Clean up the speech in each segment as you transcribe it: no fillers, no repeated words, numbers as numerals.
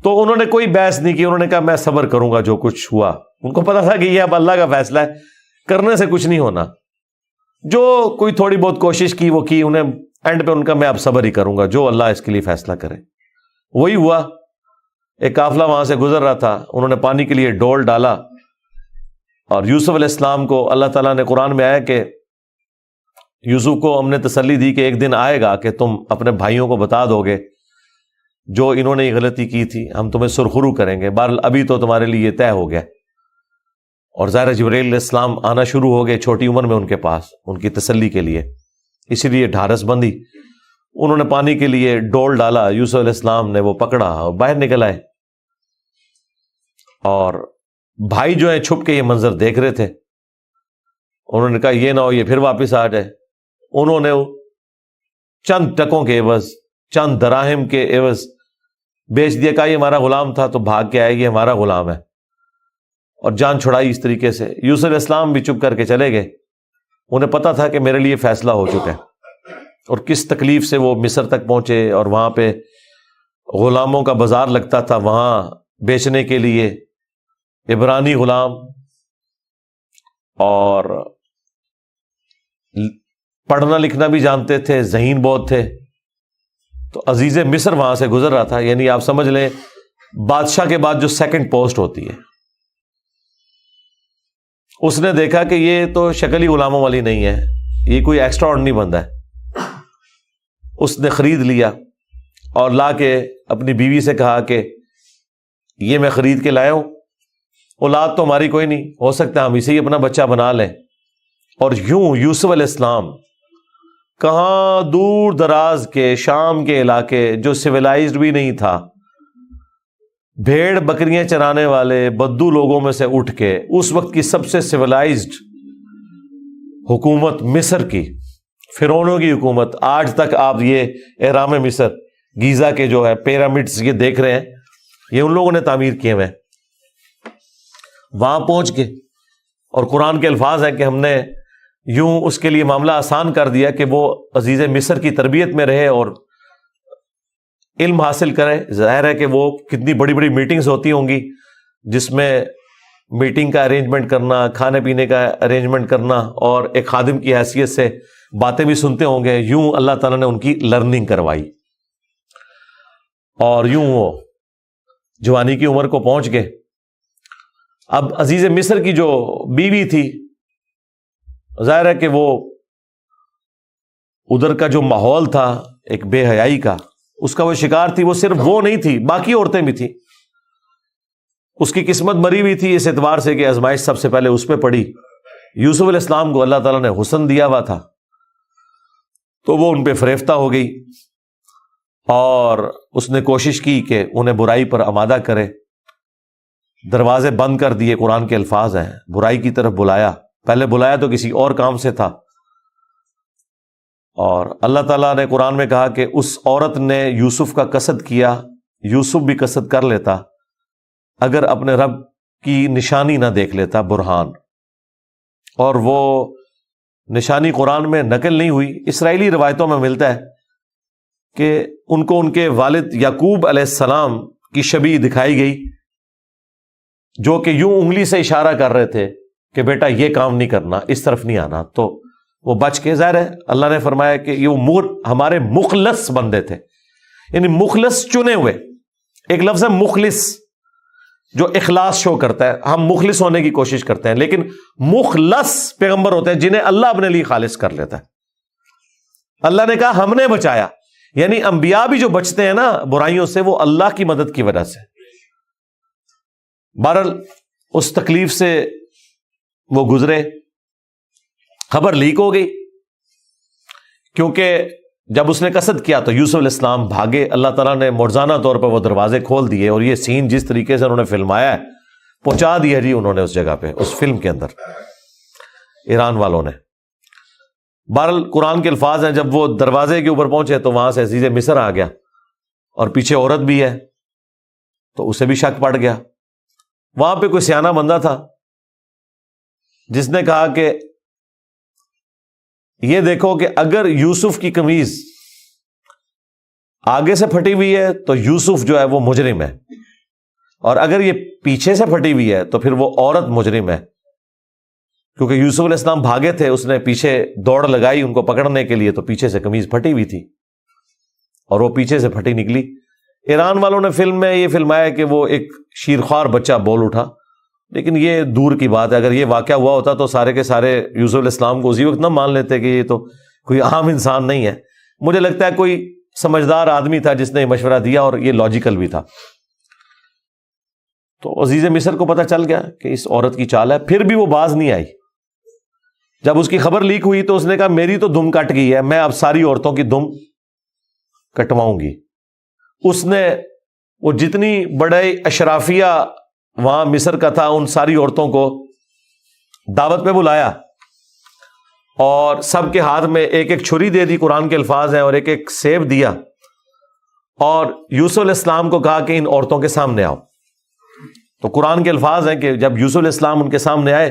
تو انہوں نے کوئی بحث نہیں کی، انہوں نے کہا میں صبر کروں گا جو کچھ ہوا. ان کو پتا تھا کہ یہ اب اللہ کا فیصلہ ہے، کرنے سے کچھ نہیں ہونا. جو کوئی تھوڑی بہت کوشش کی وہ کی، انہیں اینڈ پہ ان کا میں اب صبر ہی کروں گا، جو اللہ اس کے لیے فیصلہ کرے. وہی ہوا. ایک قافلہ وہاں سے گزر رہا تھا، انہوں نے پانی کے لیے ڈول ڈالا، اور یوسف علیہ السلام کو اللہ تعالیٰ نے قرآن میں آیا کہ یوسف کو ہم نے تسلی دی کہ ایک دن آئے گا کہ تم اپنے بھائیوں کو بتا دو گے جو انہوں نے یہ غلطی کی تھی، ہم تمہیں سرخرو کریں گے. بہرحال ابھی تو تمہارے لیے یہ طے ہو گیا. اور ظاہر جبرائیل علیہ السلام آنا شروع ہو گئے چھوٹی عمر میں ان کے پاس ان کی تسلی کے لیے، اسی لیے ڈھارس بندی. انہوں نے پانی کے لیے ڈول ڈالا، یوسف علیہ السلام نے وہ پکڑا اور باہر نکل آئے. اور بھائی جو ہیں چھپ کے یہ منظر دیکھ رہے تھے. انہوں نے کہا یہ نہ ہو یہ پھر واپس آ جائے. انہوں نے چند ٹکوں کے عوض، چند دراہم کے عوض بیچ دیا. کہا یہ ہمارا غلام تھا، تو بھاگ کے آئے، یہ ہمارا غلام ہے، اور جان چھڑائی اس طریقے سے. یوسف علیہ السلام بھی چپ کر کے چلے گئے. انہیں پتا تھا کہ میرے لیے فیصلہ ہو چکا ہے. اور کس تکلیف سے وہ مصر تک پہنچے، اور وہاں پہ غلاموں کا بازار لگتا تھا وہاں بیچنے کے لیے، عبرانی غلام، اور پڑھنا لکھنا بھی جانتے تھے، ذہین بہت تھے. تو عزیز مصر وہاں سے گزر رہا تھا. یعنی آپ سمجھ لیں بادشاہ کے بعد جو سیکنڈ پوسٹ ہوتی ہے. اس نے دیکھا کہ یہ تو شکل ہی غلاموں والی نہیں ہے، یہ کوئی ایکسٹرا آرڈنری بندہ ہے. اس نے خرید لیا اور لا کے اپنی بیوی سے کہا کہ یہ میں خرید کے لایا ہوں، اولاد تو ہماری کوئی نہیں، ہو سکتا ہے ہم اسے ہی اپنا بچہ بنا لیں. اور یوں یوسف علیہ السلام کہاں دور دراز کے شام کے علاقے جو سویلائزڈ بھی نہیں تھا، بھیڑ بکریاں چرانے والے بدو لوگوں میں سے اٹھ کے اس وقت کی سب سے سویلائزڈ حکومت مصر کی، فرعونوں کی حکومت. آج تک آپ یہ اہرام مصر، گیزا کے جو ہے پیرامڈز یہ دیکھ رہے ہیں، یہ ان لوگوں نے تعمیر کیے ہوئے ہیں. وہاں پہنچ کے اور قرآن کے الفاظ ہیں کہ ہم نے یوں اس کے لیے معاملہ آسان کر دیا کہ وہ عزیز مصر کی تربیت میں رہے اور علم حاصل کرے. ظاہر ہے کہ وہ کتنی بڑی بڑی میٹنگز ہوتی ہوں گی جس میں میٹنگ کا ارینجمنٹ کرنا، کھانے پینے کا ارینجمنٹ کرنا، اور ایک خادم کی حیثیت سے باتیں بھی سنتے ہوں گے. یوں اللہ تعالیٰ نے ان کی لرننگ کروائی، اور یوں وہ جوانی کی عمر کو پہنچ گئے. اب عزیز مصر کی جو بیوی تھی، ظاہر ہے کہ وہ ادھر کا جو ماحول تھا ایک بے حیائی کا، اس کا وہ شکار تھی. وہ صرف وہ نہیں تھی، باقی عورتیں بھی تھیں. اس کی قسمت مری ہوئی تھی اس اعتبار سے کہ آزمائش سب سے پہلے اس پہ پڑی. یوسف علیہ السلام کو اللہ تعالیٰ نے حسن دیا ہوا تھا، تو وہ ان پہ فریفتہ ہو گئی، اور اس نے کوشش کی کہ انہیں برائی پر آمادہ کرے. دروازے بند کر دیے، قرآن کے الفاظ ہیں، برائی کی طرف بلایا. پہلے بلایا تو کسی اور کام سے تھا، اور اللہ تعالیٰ نے قرآن میں کہا کہ اس عورت نے یوسف کا قصد کیا، یوسف بھی قصد کر لیتا اگر اپنے رب کی نشانی نہ دیکھ لیتا، برہان. اور وہ نشانی قرآن میں نقل نہیں ہوئی، اسرائیلی روایتوں میں ملتا ہے کہ ان کو ان کے والد یعقوب علیہ السلام کی شبیہ دکھائی گئی، جو کہ یوں انگلی سے اشارہ کر رہے تھے کہ بیٹا یہ کام نہیں کرنا، اس طرف نہیں آنا. تو وہ بچ کے، ظاہر ہے اللہ نے فرمایا کہ یہ ہمارے مخلص بندے تھے، یعنی مخلص چنے ہوئے. ایک لفظ ہے مخلص جو اخلاص شو کرتا ہے. ہم مخلص ہونے کی کوشش کرتے ہیں، لیکن مخلص پیغمبر ہوتے ہیں جنہیں اللہ اپنے لیے خالص کر لیتا ہے. اللہ نے کہا ہم نے بچایا، یعنی انبیاء بھی جو بچتے ہیں نا برائیوں سے، وہ اللہ کی مدد کی وجہ سے. بہرحال اس تکلیف سے وہ گزرے. خبر لیک ہو گئی، کیونکہ جب اس نے قصد کیا تو یوسف علیہ السلام بھاگے. اللہ تعالیٰ نے معجزانہ طور پر وہ دروازے کھول دیے، اور یہ سین جس طریقے سے انہوں نے فلمایا ہے پہنچا دیا جی انہوں نے اس جگہ پہ، اس فلم کے اندر ایران والوں نے. بہرحال قرآن کے الفاظ ہیں جب وہ دروازے کے اوپر پہنچے تو وہاں سے عزیز مصر آ گیا، اور پیچھے عورت بھی ہے تو اسے بھی شک پڑ گیا. وہاں پہ کوئی سیانہ بندہ تھا جس نے کہا کہ یہ دیکھو کہ اگر یوسف کی قمیض آگے سے پھٹی ہوئی ہے تو یوسف جو ہے وہ مجرم ہے، اور اگر یہ پیچھے سے پھٹی ہوئی ہے تو پھر وہ عورت مجرم ہے، کیونکہ یوسف علیہ السلام بھاگے تھے، اس نے پیچھے دوڑ لگائی ان کو پکڑنے کے لیے، تو پیچھے سے قمیض پھٹی ہوئی تھی اور وہ پیچھے سے پھٹی نکلی۔ ایران والوں نے فلم میں یہ فلمایا کہ وہ ایک شیرخوار بچہ بول اٹھا، لیکن یہ دور کی بات ہے۔ اگر یہ واقعہ ہوا ہوتا تو سارے کے سارے یوسف علیہ السلام کو اسی وقت نہ مان لیتے کہ یہ تو کوئی عام انسان نہیں ہے۔ مجھے لگتا ہے کوئی سمجھدار آدمی تھا جس نے مشورہ دیا، اور یہ لاجیکل بھی تھا۔ تو عزیز مصر کو پتہ چل گیا کہ اس عورت کی چال ہے، پھر بھی وہ باز نہیں آئی۔ جب اس کی خبر لیک ہوئی تو اس نے کہا میری تو دم کٹ گئی ہے، میں اب ساری عورتوں کی دم کٹواؤں گی۔ اس نے وہ جتنی بڑے اشرافیہ وہاں مصر کا تھا ان ساری عورتوں کو دعوت پہ بلایا، اور سب کے ہاتھ میں ایک ایک چھری دے دی، قرآن کے الفاظ ہیں، اور ایک ایک سیب دیا، اور یوسف علیہ السلام کو کہا کہ ان عورتوں کے سامنے آؤ۔ تو قرآن کے الفاظ ہیں کہ جب یوسف علیہ السلام ان کے سامنے آئے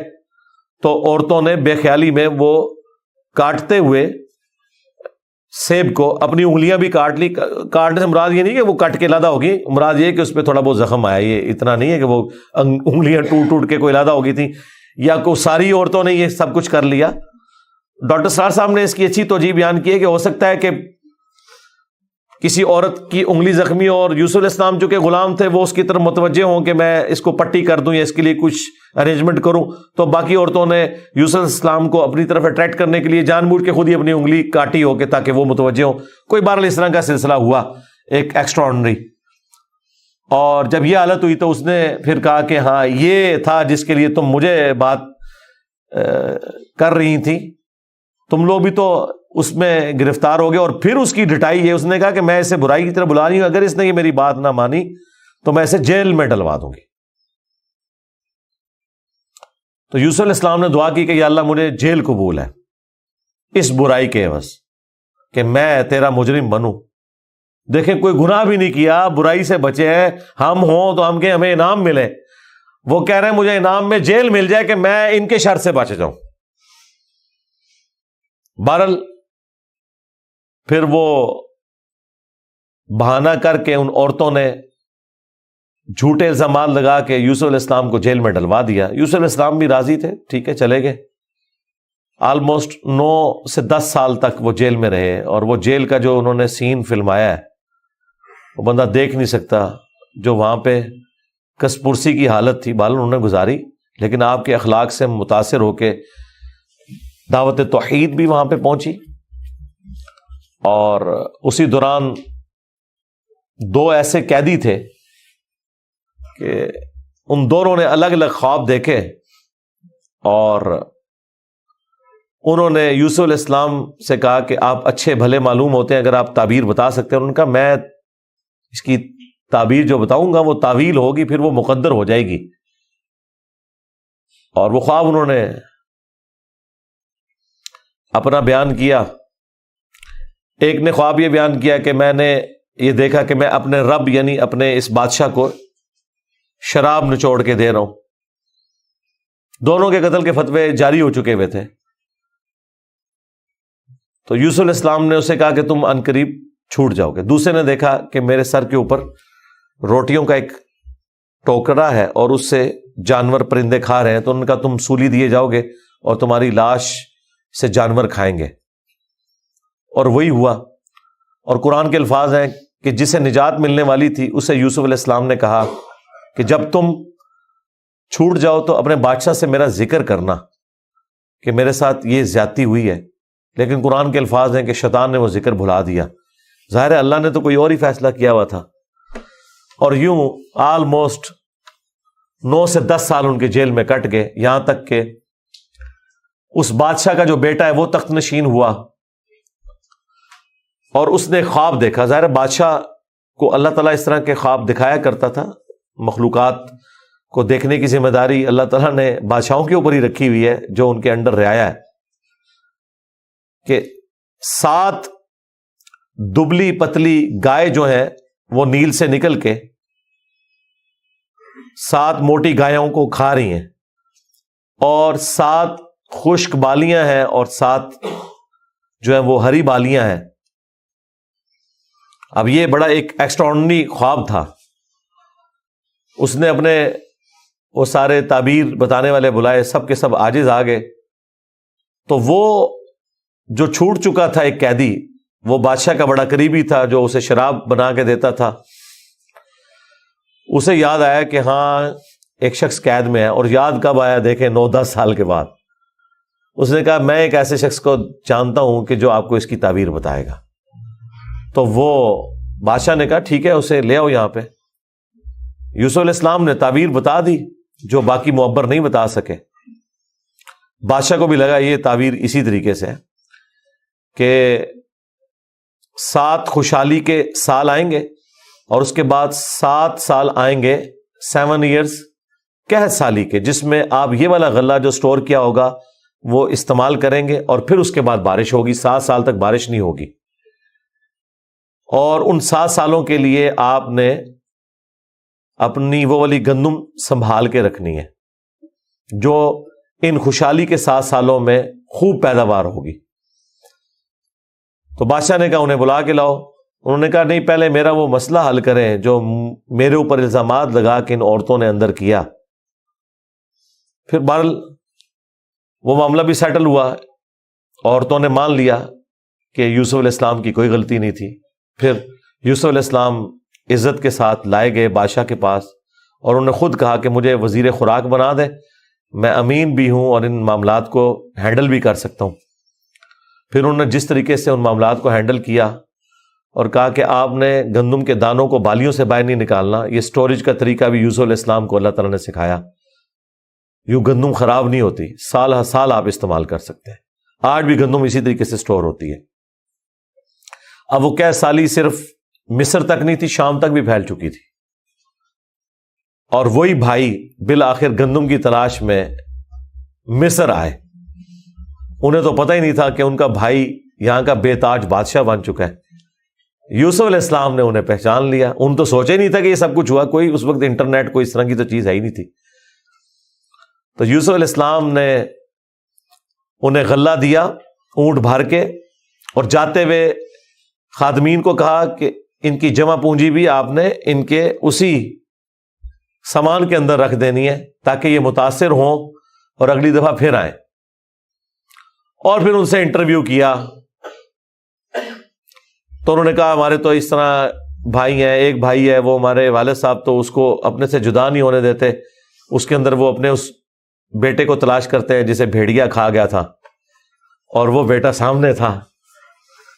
تو عورتوں نے بے خیالی میں وہ کاٹتے ہوئے سیب کو اپنی انگلیاں بھی کاٹ لی۔ کاٹنے سے مراد یہ نہیں کہ وہ کٹ کے علیحدہ ہوگی، مراد یہ کہ اس پہ تھوڑا بہت زخم آیا، یہ اتنا نہیں ہے کہ وہ انگلیاں ٹوٹ ٹوٹ کے کوئی علیحدہ ہو گئی تھی، یا کوئی ساری عورتوں نے یہ سب کچھ کر لیا۔ ڈاکٹر سرار صاحب نے اس کی اچھی توجہ بیان کی ہے کہ ہو سکتا ہے کہ کسی عورت کی انگلی زخمی ہو، اور یوسف علیہ السلام جو کہ غلام تھے وہ اس کی طرف متوجہ ہوں کہ میں اس کو پٹی کر دوں یا اس کے لیے کچھ ارینجمنٹ کروں، تو باقی عورتوں نے یوسف علیہ السلام کو اپنی طرف اٹریکٹ کرنے کے لیے جان بوجھ کے خود ہی اپنی انگلی کاٹی ہو کے تاکہ وہ متوجہ ہوں۔ کوئی بہرحال اس طرح کا سلسلہ ہوا ایک ایکسٹرا آرڈنری۔ اور جب یہ حالت ہوئی تو اس نے پھر کہا کہ ہاں یہ تھا جس کے لیے تم مجھے بات کر رہی تھی، تم لوگ بھی تو اس میں گرفتار ہو گئے۔ اور پھر اس کی ڈٹائی ہے، اس نے کہا کہ میں اسے برائی کی طرف بلا رہی ہوں، اگر اس نے یہ میری بات نہ مانی تو میں اسے جیل میں ڈلوا دوں گی۔ تو یوسف علیہ السلام نے دعا کی کہ یا اللہ مجھے جیل قبول ہے اس برائی کے عوض، کہ میں تیرا مجرم بنوں۔ دیکھیں کوئی گناہ بھی نہیں کیا، برائی سے بچے ہیں، ہم ہوں تو ہم کہ ہمیں انعام ملے، وہ کہہ رہے ہیں مجھے انعام میں جیل مل جائے کہ میں ان کے شر سے بچ جاؤں۔ بہرحال پھر وہ بہانہ کر کے ان عورتوں نے جھوٹے الزامات لگا کے یوسف علیہ السلام کو جیل میں ڈلوا دیا۔ یوسف علیہ السلام بھی راضی تھے، ٹھیک ہے چلے گئے۔ آلموسٹ 9 سے 10 سال تک وہ جیل میں رہے، اور وہ جیل کا جو انہوں نے سین فلمایا ہے وہ بندہ دیکھ نہیں سکتا، جو وہاں پہ کس پرسی کی حالت تھی بہرحال انہوں نے گزاری، لیکن آپ کے اخلاق سے متاثر ہو کے دعوت توحید بھی وہاں پہ پہنچی۔ اور اسی دوران 2 ایسے قیدی تھے کہ ان دونوں نے الگ الگ خواب دیکھے، اور انہوں نے یوسف علیہ السلام سے کہا کہ آپ اچھے بھلے معلوم ہوتے ہیں، اگر آپ تعبیر بتا سکتے ہیں۔ انہوں نے کہا میں اس کی تعبیر جو بتاؤں گا وہ تعویل ہوگی، پھر وہ مقدر ہو جائے گی۔ اور وہ خواب انہوں نے اپنا بیان کیا۔ ایک نے خواب یہ بیان کیا کہ میں نے یہ دیکھا کہ میں اپنے رب یعنی اپنے اس بادشاہ کو شراب نچوڑ کے دے رہا ہوں۔ دونوں کے قتل کے فتوے جاری ہو چکے ہوئے تھے۔ تو یوسف علیہ السلام نے اسے کہا کہ تم عنقریب چھوٹ جاؤ گے۔ دوسرے نے دیکھا کہ میرے سر کے اوپر روٹیوں کا ایک ٹوکرا ہے اور اس سے جانور پرندے کھا رہے ہیں، تو ان کا تم سولی دیے جاؤ گے اور تمہاری لاش سے جانور کھائیں گے۔ اور وہی ہوا۔ اور قرآن کے الفاظ ہیں کہ جسے نجات ملنے والی تھی اسے یوسف علیہ السلام نے کہا کہ جب تم چھوٹ جاؤ تو اپنے بادشاہ سے میرا ذکر کرنا کہ میرے ساتھ یہ زیادتی ہوئی ہے۔ لیکن قرآن کے الفاظ ہیں کہ شیطان نے وہ ذکر بھلا دیا۔ ظاہر ہے اللہ نے تو کوئی اور ہی فیصلہ کیا ہوا تھا۔ اور یوں آلموسٹ 9 سے 10 سال ان کے جیل میں کٹ گئے، یہاں تک کہ اس بادشاہ کا جو بیٹا ہے وہ تخت نشین ہوا، اور اس نے خواب دیکھا۔ ظاہر بادشاہ کو اللہ تعالیٰ اس طرح کے خواب دکھایا کرتا تھا، مخلوقات کو دیکھنے کی ذمہ داری اللہ تعالیٰ نے بادشاہوں کے اوپر ہی رکھی ہوئی ہے جو ان کے انڈر رعایا ہے، کہ 7 دبلی پتلی گائے جو ہیں وہ نیل سے نکل کے 7 موٹی گایوں کو کھا رہی ہیں، اور 7 خشک بالیاں ہیں اور 7 جو ہیں وہ ہری بالیاں ہیں۔ اب یہ بڑا ایک ایکسٹراڈنری خواب تھا۔ اس نے اپنے وہ سارے تعبیر بتانے والے بلائے، سب کے سب عاجز آ گئے. تو وہ جو چھوٹ چکا تھا ایک قیدی، وہ بادشاہ کا بڑا قریبی تھا جو اسے شراب بنا کے دیتا تھا، اسے یاد آیا کہ ہاں ایک شخص قید میں ہے. اور یاد کب آیا؟ دیکھیں 9-10 سال کے بعد. اس نے کہا میں ایک ایسے شخص کو جانتا ہوں کہ جو آپ کو اس کی تعبیر بتائے گا. تو وہ بادشاہ نے کہا ٹھیک ہے، اسے لے آؤ یہاں پہ. یوسف علیہ السلام نے تعبیر بتا دی جو باقی معبر نہیں بتا سکے. بادشاہ کو بھی لگا یہ تعبیر اسی طریقے سے ہے کہ 7 خوشحالی کے سال آئیں گے اور اس کے بعد 7 سال آئیں گے 7 ایئرز قحط سالی کے، جس میں آپ یہ والا غلہ جو سٹور کیا ہوگا وہ استعمال کریں گے، اور پھر اس کے بعد بارش ہوگی. 7 سال تک بارش نہیں ہوگی، اور ان 7 سالوں کے لیے آپ نے اپنی وہ والی گندم سنبھال کے رکھنی ہے جو ان خوشحالی کے 7 سالوں میں خوب پیداوار ہوگی. تو بادشاہ نے کہا انہیں بلا کے لاؤ. انہوں نے کہا نہیں، پہلے میرا وہ مسئلہ حل کریں جو میرے اوپر الزامات لگا کے ان عورتوں نے اندر کیا. پھر بہرحال وہ معاملہ بھی سیٹل ہوا، عورتوں نے مان لیا کہ یوسف علیہ السلام کی کوئی غلطی نہیں تھی. پھر یوسف علیہ السلام عزت کے ساتھ لائے گئے بادشاہ کے پاس، اور انہوں نے خود کہا کہ مجھے وزیر خوراک بنا دے، میں امین بھی ہوں اور ان معاملات کو ہینڈل بھی کر سکتا ہوں. پھر انہوں نے جس طریقے سے ان معاملات کو ہینڈل کیا اور کہا کہ آپ نے گندم کے دانوں کو بالیوں سے باہر نہیں نکالنا. یہ سٹوریج کا طریقہ بھی یوسف علیہ السلام کو اللہ تعالیٰ نے سکھایا. یوں گندم خراب نہیں ہوتی، سال ہر سال آپ استعمال کر سکتے ہیں. آج بھی گندم اسی طریقے سے سٹور ہوتی ہے. اب وہ قحط سالی صرف مصر تک نہیں تھی، شام تک بھی پھیل چکی تھی. اور وہی بھائی بالآخر گندم کی تلاش میں مصر آئے. انہیں تو پتہ ہی نہیں تھا کہ ان کا بھائی یہاں کا بے تاج بادشاہ بن چکا ہے. یوسف علیہ السلام نے انہیں پہچان لیا. ان تو سوچے نہیں تھا کہ یہ سب کچھ ہوا. کوئی اس وقت انٹرنیٹ کوئی اس طرح کی تو چیز ہے ہی نہیں تھی. تو یوسف علیہ السلام نے انہیں غلہ دیا اونٹ بھر کے، اور جاتے ہوئے خادمین کو کہا کہ ان کی جمع پونجی بھی آپ نے ان کے اسی سامان کے اندر رکھ دینی ہے تاکہ یہ متاثر ہوں اور اگلی دفعہ پھر آئیں. اور پھر ان سے انٹرویو کیا تو انہوں نے کہا ہمارے تو اس طرح بھائی ہیں، ایک بھائی ہے وہ ہمارے والد صاحب تو اس کو اپنے سے جدا نہیں ہونے دیتے. اس کے اندر وہ اپنے اس بیٹے کو تلاش کرتے ہیں جسے بھیڑیا کھا گیا تھا، اور وہ بیٹا سامنے تھا.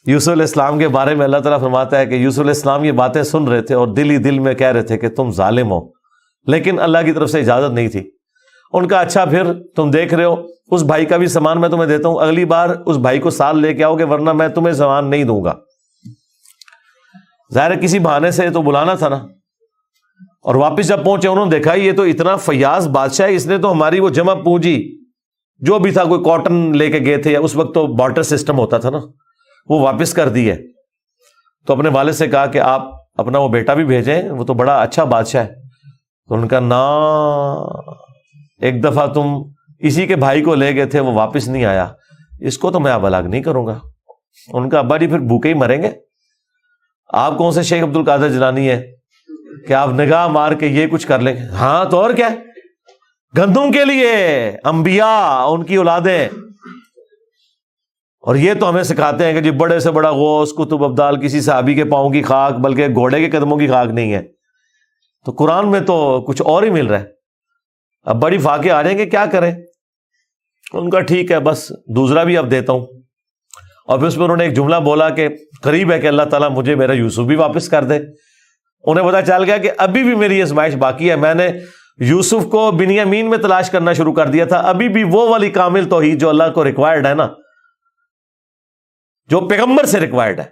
یوسف علیہ السلام کے بارے میں اللہ تعالیٰ فرماتا ہے کہ یوسف علیہ السلام یہ باتیں سن رہے تھے اور دل ہی دل میں کہہ رہے تھے کہ تم ظالم ہو، لیکن اللہ کی طرف سے اجازت نہیں تھی. ان کا اچھا پھر تم دیکھ رہے ہو اس بھائی کا بھی سامان میں تمہیں دیتا ہوں، اگلی بار اس بھائی کو ساتھ لے کے آؤ گے ورنہ میں تمہیں سامان نہیں دوں گا. ظاہر ہے کسی بہانے سے تو بلانا تھا نا. اور واپس جب پہنچے انہوں نے دیکھا یہ تو اتنا فیاض بادشاہ ہے، اس نے تو ہماری وہ جمع پونجی جو بھی تھا، کوئی کاٹن لے کے گئے تھے، یا اس وقت تو بارٹر سسٹم ہوتا تھا نا، وہ واپس کر دی ہے. تو اپنے والد سے کہا کہ آپ اپنا وہ بیٹا بھی بھیجیں، وہ تو بڑا اچھا بادشاہ ہے. تو ان کا نا ایک دفعہ تم اسی کے بھائی کو لے گئے تھے، وہ واپس نہیں آیا، اس کو تو میں اب الگ نہیں کروں گا. ان کا ابا جی پھر بھوکے ہی مریں گے. آپ کون سے شیخ عبد القادر جیلانی ہے کہ آپ نگاہ مار کے یہ کچھ کر لیں گے؟ ہاں تو اور کیا، گندم کے لیے انبیاء ان کی اولادیں. اور یہ تو ہمیں سکھاتے ہیں کہ جی بڑے سے بڑا غوث قطب ابدال کسی صحابی کے پاؤں کی خاک بلکہ گھوڑے کے قدموں کی خاک نہیں ہے. تو قرآن میں تو کچھ اور ہی مل رہا ہے. اب بڑی فاقے آ رہے ہیں کہ کیا کریں. ان کا ٹھیک ہے بس دوسرا بھی اب دیتا ہوں. اور پھر اس میں انہوں نے ایک جملہ بولا کہ قریب ہے کہ اللہ تعالیٰ مجھے میرا یوسف بھی واپس کر دے. انہیں پتا چل گیا کہ ابھی بھی میری آزمائش باقی ہے. میں نے یوسف کو بنیامین میں تلاش کرنا شروع کر دیا تھا، ابھی بھی وہ والی کامل توحید جو اللہ کو ریکوائرڈ ہے نا، جو پیغمبر سے ریکوائرڈ ہے،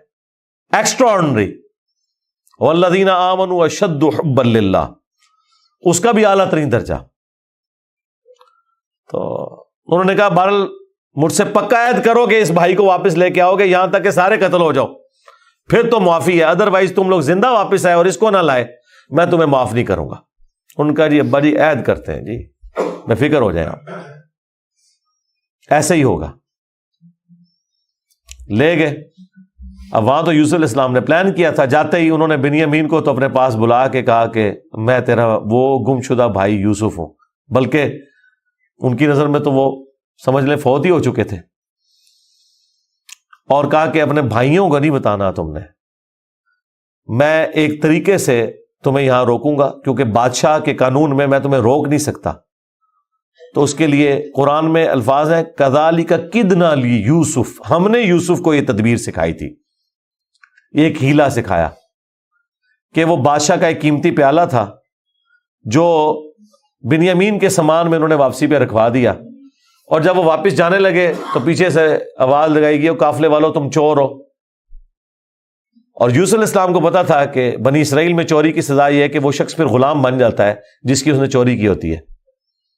ایکسٹرا آرڈنری، والذین آمنوا اشد حبا للہ، اس کا بھی اعلیٰ ترین درجہ. تو انہوں نے کہا بہرحال مجھ سے پکا عہد کرو کہ اس بھائی کو واپس لے کے آؤ گے یہاں تک کہ سارے قتل ہو جاؤ، پھر تو معافی ہے، ادروائز تم لوگ زندہ واپس آئے اور اس کو نہ لائے میں تمہیں معاف نہیں کروں گا. ان کا جی ابا جی عہد کرتے ہیں جی، میں فکر ہو جائیں آپ، ایسے ہی ہوگا. لے گئے. اب وہاں تو یوسف علیہ السلام نے پلان کیا تھا. جاتے ہی انہوں نے بنیامین کو تو اپنے پاس بلا کے کہا کہ میں تیرا وہ گمشدہ بھائی یوسف ہوں، بلکہ ان کی نظر میں تو وہ سمجھ لیں فوت ہی ہو چکے تھے، اور کہا کہ اپنے بھائیوں کا نہیں بتانا تم نے، میں ایک طریقے سے تمہیں یہاں روکوں گا کیونکہ بادشاہ کے قانون میں تمہیں روک نہیں سکتا۔ تو اس کے لیے قرآن میں الفاظ ہیں کذالک کدنا لی یوسف، ہم نے یوسف کو یہ تدبیر سکھائی تھی، ایک ہیلا سکھایا کہ وہ بادشاہ کا ایک قیمتی پیالہ تھا جو بنیامین کے سامان میں انہوں نے واپسی پہ رکھوا دیا، اور جب وہ واپس جانے لگے تو پیچھے سے آواز لگائی گئی قافلے والوں تم چور ہو۔ اور یوسف علیہ السلام کو پتا تھا کہ بنی اسرائیل میں چوری کی سزا یہ ہے کہ وہ شخص پھر غلام بن جاتا ہے جس کی اس نے چوری کی ہوتی ہے۔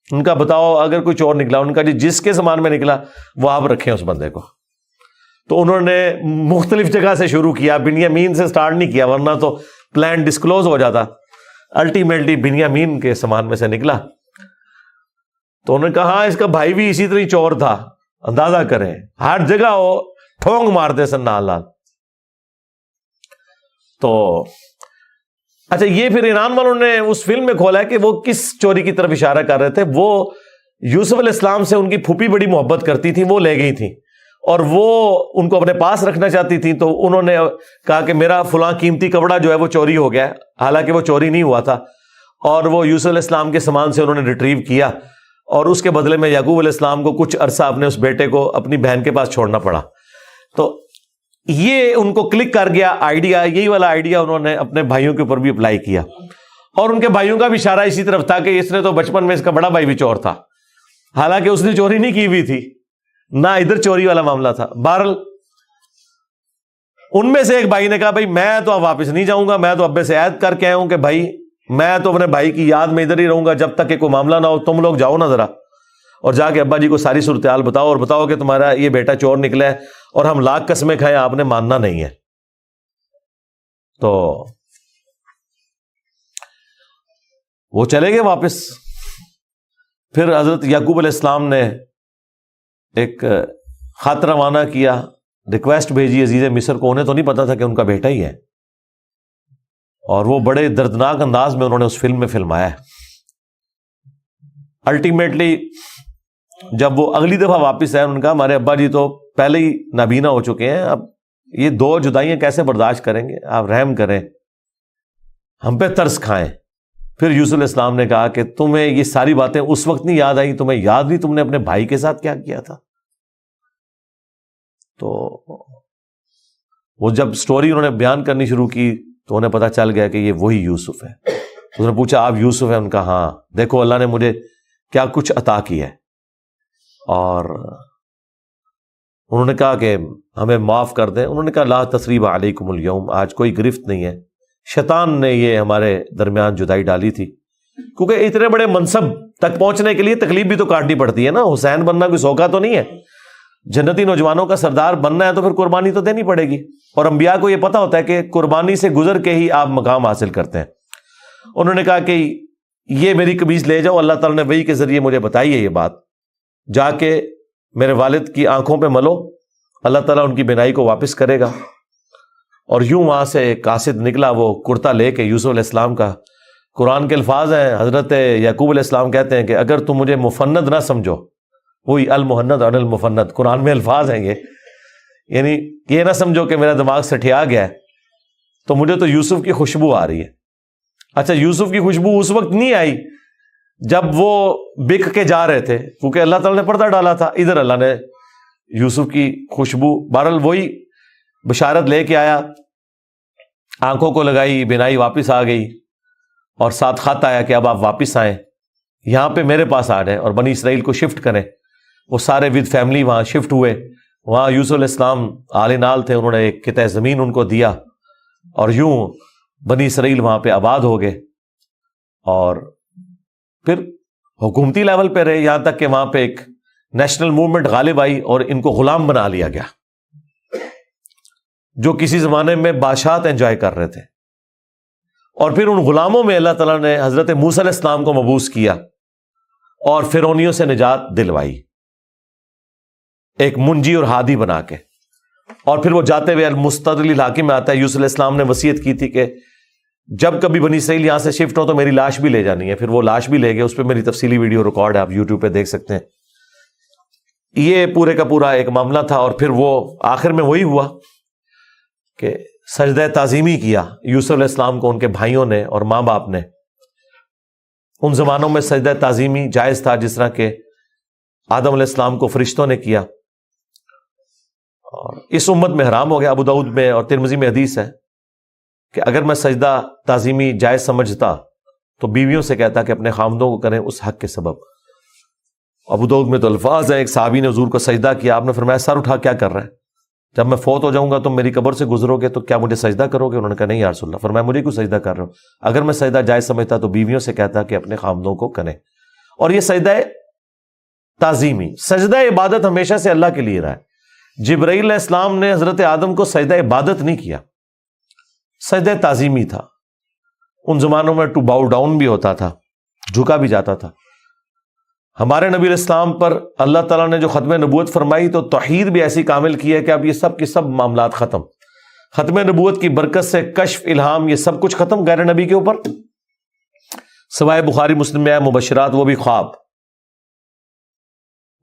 ان کا بتاؤ اگر کوئی چور نکلا، ان کا جی جس کے سامان میں نکلا وہ آپ رکھیں اس بندے کو۔ تو انہوں نے مختلف جگہ سے شروع کیا، بنیامین سے سٹارٹ نہیں کیا ورنہ تو پلان ڈسکلوز ہو جاتا، الٹیمیٹلی بنیامین کے سامان میں سے نکلا۔ تو انہوں نے کہا ہاں اس کا بھائی بھی اسی طرح چور تھا، اندازہ کریں ہر جگہ وہ ٹھونگ مارتے سن نال نال۔ تو اچھا یہ پھر ایران والوں نے اس فلم میں کھولا ہے کہ وہ کس چوری کی طرف اشارہ کر رہے تھے۔ وہ یوسف علیہ السلام سے ان کی پھوپھی بڑی محبت کرتی تھی، وہ لے گئی تھی اور وہ ان کو اپنے پاس رکھنا چاہتی تھی، تو انہوں نے کہا کہ میرا فلاں قیمتی کپڑا جو ہے وہ چوری ہو گیا ہے، حالانکہ وہ چوری نہیں ہوا تھا، اور وہ یوسف علیہ السلام کے سامان سے انہوں نے ریٹریو کیا، اور اس کے بدلے میں یعقوب علیہ السلام کو کچھ عرصہ اپنے اس بیٹے کو اپنی بہن کے پاس چھوڑنا پڑا۔ تو یہ ان کو کلک کر گیا آئیڈیا، یہی والا آئیڈیا انہوں نے اپنے بھائیوں کے اوپر بھی اپلائی کیا، اور ان کے بھائیوں کا بھی اشارہ اسی طرف تھا کہ اس نے تو بچپن میں اس کا بڑا بھائی بھی چور تھا، حالانکہ اس نے چوری نہیں کی ہوئی تھی، نہ ادھر چوری والا معاملہ تھا۔ بہرحال ان میں سے ایک بھائی نے کہا بھائی میں تو اب واپس نہیں جاؤں گا، میں تو ابے سے عہد کر کے آیا ہوں کہ بھائی میں تو اپنے بھائی کی یاد میں ادھر ہی رہوں گا جب تک کہ کوئی معاملہ نہ ہو، تم لوگ جاؤ نا ذرا اور جا کے ابا جی کو ساری صورتحال بتاؤ، اور بتاؤ کہ تمہارا یہ بیٹا چور نکلا ہے اور ہم لاکھ قسمیں کھائیں آپ نے ماننا نہیں ہے۔ تو وہ چلے گئے واپس۔ پھر حضرت یعقوب علیہ السلام نے ایک خط روانہ کیا، ریکویسٹ بھیجی عزیز مصر کو، انہیں تو نہیں پتا تھا کہ ان کا بیٹا ہی ہے، اور وہ بڑے دردناک انداز میں انہوں نے اس فلم میں فلمایا ہے۔ الٹیمیٹلی جب وہ اگلی دفعہ واپس آئے، انہوں نے کہا ہمارے ابا جی تو پہلے ہی نابینا ہو چکے ہیں، اب یہ دو جدائیاں کیسے برداشت کریں گے، آپ رحم کریں، ہم پہ ترس کھائیں۔ پھر یوسف علیہ السلام نے کہا کہ تمہیں یہ ساری باتیں اس وقت نہیں یاد آئی، تمہیں یاد نہیں تم نے اپنے بھائی کے ساتھ کیا کیا تھا؟ تو وہ جب سٹوری انہوں نے بیان کرنی شروع کی تو انہیں پتا چل گیا کہ یہ وہی یوسف ہے۔ انہوں نے پوچھا آپ یوسف ہیں؟ ان کا ہاں، دیکھو اللہ نے مجھے کیا کچھ عطا کیا ہے، اور انہوں نے کہا کہ ہمیں معاف کر دیں۔ انہوں نے کہا لا تثریب علیکم اليوم، آج کوئی گرفت نہیں ہے، شیطان نے یہ ہمارے درمیان جدائی ڈالی تھی، کیونکہ اتنے بڑے منصب تک پہنچنے کے لیے تکلیف بھی تو کاٹنی پڑتی ہے نا، حسین بننا کوئی سوکھا تو نہیں ہے، جنتی نوجوانوں کا سردار بننا ہے تو پھر قربانی تو دینی پڑے گی، اور انبیاء کو یہ پتا ہوتا ہے کہ قربانی سے گزر کے ہی آپ مقام حاصل کرتے ہیں۔ انہوں نے کہا کہ یہ میری قمیص لے جاؤ، اللہ تعالیٰ نے وحی کے ذریعے مجھے بتائی ہے یہ بات، جا کے میرے والد کی آنکھوں پہ ملو، اللہ تعالیٰ ان کی بینائی کو واپس کرے گا۔ اور یوں وہاں سے ایک قاصد نکلا، وہ کرتا لے کے یوسف علیہ السلام کا، قرآن کے الفاظ ہیں، حضرت یعقوب علیہ السلام کہتے ہیں کہ اگر تم مجھے مفند نہ سمجھو، وہی المحند اور المفند قرآن میں الفاظ ہیں یہ، یعنی یہ نہ سمجھو کہ میرا دماغ سٹھیا گیا ہے، تو مجھے تو یوسف کی خوشبو آ رہی ہے۔ اچھا یوسف کی خوشبو اس وقت نہیں آئی جب وہ بک کے جا رہے تھے، کیونکہ اللہ تعالیٰ نے پردہ ڈالا تھا، ادھر اللہ نے یوسف کی خوشبو، بہرحال وہی بشارت لے کے آیا، آنکھوں کو لگائی، بینائی واپس آ گئی، اور ساتھ خط آیا کہ اب آپ واپس آئیں، یہاں پہ میرے پاس آ جائیں اور بنی اسرائیل کو شفٹ کریں۔ وہ سارے ود فیملی وہاں شفٹ ہوئے، وہاں یوسف علیہ السلام آل نال تھے، انہوں نے ایک قطعہ زمین ان کو دیا، اور یوں بنی اسرائیل وہاں پہ آباد ہو گئے، اور پھر حکومتی لیول پہ رہے، یہاں تک کہ وہاں پہ ایک نیشنل موومنٹ غالب آئی اور ان کو غلام بنا لیا گیا، جو کسی زمانے میں بادشاہت انجوائے کر رہے تھے۔ اور پھر ان غلاموں میں اللہ تعالیٰ نے حضرت موسیٰ علیہ السلام کو مبعوث کیا اور فرعونیوں سے نجات دلوائی، ایک منجی اور ہادی بنا کے۔ اور پھر وہ جاتے ہوئے المستدل علاقے میں آتا ہے، یوسف علیہ السلام نے وصیت کی تھی کہ جب کبھی بنی اسرائیل یہاں سے شفٹ ہو تو میری لاش بھی لے جانی ہے. پھر وہ لاش بھی لے گئے, اس پہ میری تفصیلی ویڈیو ریکارڈ ہے, آپ یوٹیوب پہ دیکھ سکتے ہیں. یہ پورے کا پورا ایک معاملہ تھا. اور پھر وہ آخر میں وہی ہوا کہ سجدہ تعظیمی کیا یوسف علیہ السلام کو ان کے بھائیوں نے اور ماں باپ نے. ان زمانوں میں سجدہ تعظیمی جائز تھا جس طرح کہ آدم علیہ السلام کو فرشتوں نے کیا, اور اس امت میں حرام ہو گیا. ابو داؤد میں اور ترمذی میں حدیث ہے کہ اگر میں سجدہ تعظیمی جائز سمجھتا تو بیویوں سے کہتا کہ اپنے خامدوں کو کریں اس حق کے سبب. ابو داؤد میں تو الفاظ ہیں, ایک صحابی نے حضور کو سجدہ کیا, آپ نے فرمایا سر اٹھا کیا کر رہے ہیں, جب میں فوت ہو جاؤں گا تم میری قبر سے گزرو گے تو کیا مجھے سجدہ کرو گے؟ انہوں نے کہا نہیں یا رسول اللہ. فرمایا مجھے کیوں سجدہ کر رہے ہو؟ اگر میں سجدہ جائز سمجھتا تو بیویوں سے کہتا کہ اپنے خامدوں کو کریں. اور یہ سجدہ تعظیمی, سجدہ عبادت ہمیشہ سے اللہ کے لیے رہا ہے. جبرائیل علیہ السلام نے حضرت آدم کو سجدہ عبادت نہیں کیا, سجدہ تعظیمی تھا. ان زمانوں میں ٹو باؤ ڈاؤن بھی ہوتا تھا, جھکا بھی جاتا تھا. ہمارے نبی علیہ السلام پر اللہ تعالیٰ نے جو ختم نبوت فرمائی تو توحید بھی ایسی کامل کی ہے کہ اب یہ سب کی سب معاملات ختم. ختم نبوت کی برکت سے کشف, الہام, یہ سب کچھ ختم غیر نبی کے اوپر, سوائے بخاری مسلم میں ہے مبشرات, وہ بھی خواب.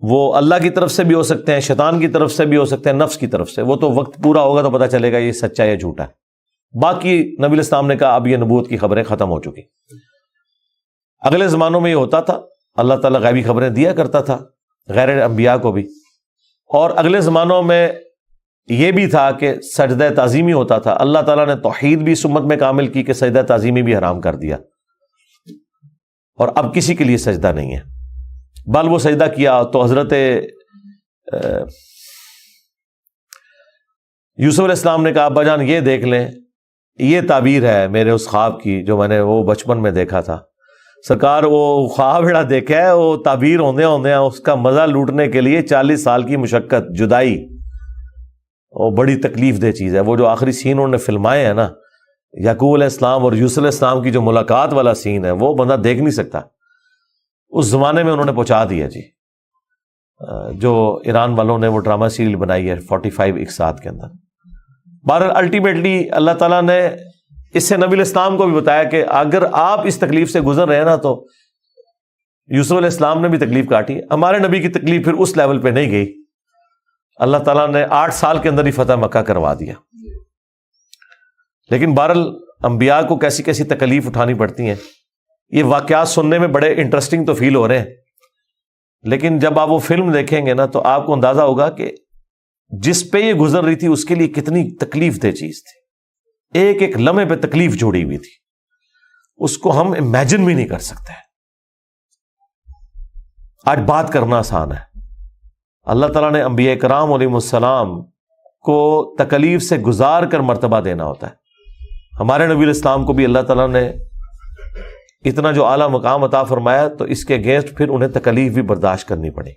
وہ اللہ کی طرف سے بھی ہو سکتے ہیں, شیطان کی طرف سے بھی ہو سکتے ہیں, نفس کی طرف سے. وہ تو وقت پورا ہوگا تو پتہ چلے گا یہ سچا یا جھوٹا ہے. باقی نبی علیہ السلام نے کہا اب یہ نبوت کی خبریں ختم ہو چکی. اگلے زمانوں میں یہ ہوتا تھا, اللہ تعالیٰ غیبی خبریں دیا کرتا تھا غیر انبیاء کو بھی. اور اگلے زمانوں میں یہ بھی تھا کہ سجدہ تعظیمی ہوتا تھا. اللہ تعالیٰ نے توحید بھی اس امت میں کامل کی کہ سجدہ تعظیمی بھی حرام کر دیا, اور اب کسی کے لیے سجدہ نہیں ہے. بل وہ سجدہ کیا تو حضرت یوسف علیہ السلام نے کہا ابا جان یہ دیکھ لیں, یہ تعبیر ہے میرے اس خواب کی جو میں نے وہ بچپن میں دیکھا تھا. سرکار وہ خواب بڑا دیکھا ہے, وہ تعبیر ہوندے اس کا مزہ لوٹنے کے لیے 40 سال کی مشقت, جدائی, وہ بڑی تکلیف دہ چیز ہے. وہ جو آخری سین انہوں نے فلمائے ہیں نا, یعقوب علیہ السلام اور یوسف علیہ السلام کی جو ملاقات والا سین ہے, وہ بندہ دیکھ نہیں سکتا. اس زمانے میں انہوں نے پہنچا دیا جی. جو ایران والوں نے وہ ڈرامہ سیریل بنائی ہے 45 اقساط کے اندر. بہرحال الٹیمیٹلی اللہ تعالیٰ نے اس سے نبی علیہ السلام کو بھی بتایا کہ اگر آپ اس تکلیف سے گزر رہے ہیں نا, تو یوسف علیہ السلام نے بھی تکلیف کاٹی. ہمارے نبی کی تکلیف پھر اس لیول پہ نہیں گئی. اللہ تعالیٰ نے 8 سال کے اندر ہی فتح مکہ کروا دیا. لیکن بہرحال انبیاء کو کیسی کیسی تکلیف اٹھانی پڑتی ہیں. یہ واقعات سننے میں بڑے انٹرسٹنگ تو فیل ہو رہے ہیں, لیکن جب آپ وہ فلم دیکھیں گے نا تو آپ کو اندازہ ہوگا کہ جس پہ یہ گزر رہی تھی اس کے لیے کتنی تکلیف دہ چیز تھی. ایک ایک لمحے پہ تکلیف جوڑی ہوئی تھی, اس کو ہم امیجن بھی نہیں کر سکتے. آج بات کرنا آسان ہے. اللہ تعالیٰ نے انبیاء کرام علیہ السلام کو تکلیف سے گزار کر مرتبہ دینا ہوتا ہے. ہمارے نبی علیہ السلام کو بھی اللہ تعالیٰ نے اتنا جو اعلیٰ مقام عطا فرمایا تو اس کے اگینسٹ پھر انہیں تکلیف بھی برداشت کرنی پڑی.